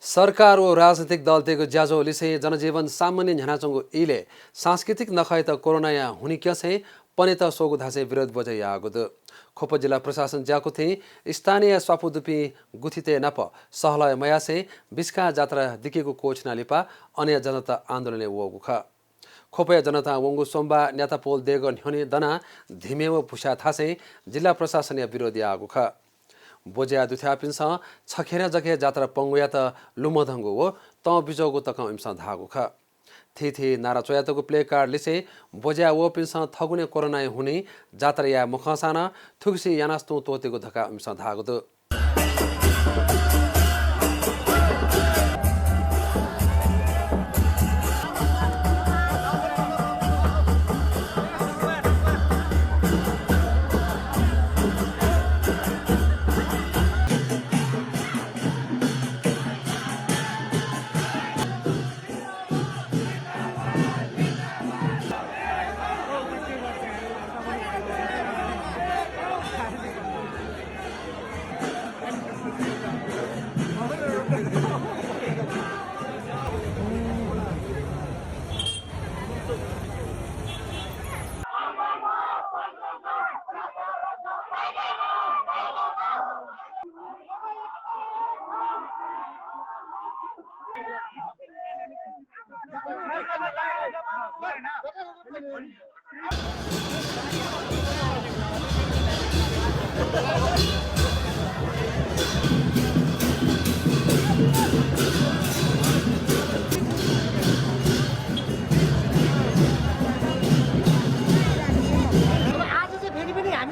सरकार व राजनीतिक दल तेको ज्याजो लिसे जनजीवन सामान्य झनाचंगो इले सांस्कृतिक नखाय त कोरोना या हुनी क्यासे पने त सोगु धासे विरोध बजै आगुद खोप जिल्ला प्रशासन ज्याको थे स्थानीय स्वापुदुपी गुथिते नप सहलय मयासे बिस्का जात्रा दिकेको कोच नालिपा अन्य जनता आन्दोलनले वगुख खोपया जनता वंगु सोमबा न्यातापोल देग न्ह्योने दना धिमेव भुषा थासे जिल्ला प्रशासन या विरोधी आगुख बोज्या दुथ्यापिन्स छखेर जखे जात्रा पंगुया त लुमधंगु हो त बिजोगु तक इम्स धागुख थि नारा चोयातको प्ले कार्ड लिसे बोज्या वो पिन्स थगुने कोरोना हुने जात्रा या मुखसाना थुक्सी यानास्तु तोतेको धका इम्स धागुद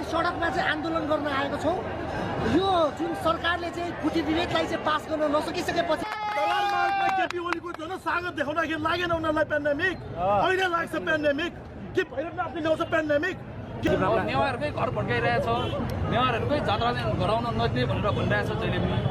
सडकमा चाहिँ आन्दोलन गर्न आएको छौं यो जुन सरकारले चाहिँ कुटी विधेयकलाई चाहिँ पास गर्न नसकिसकेपछि दलाल मार्गमा केपी ओलीको जनसागत देखाउँदाखेरि लागेन उनीहरूलाई पेन्डेमिक अहिले लाग्छ पेन्डेमिक के भइरहेको आफ्नो ल्याउँछ पेन्डेमिक नेवारकै घर भड्काइरहेछ नेवारहरूकै जात्रा गराउन नदिने भनेर भनिरहेछ जहिले पनि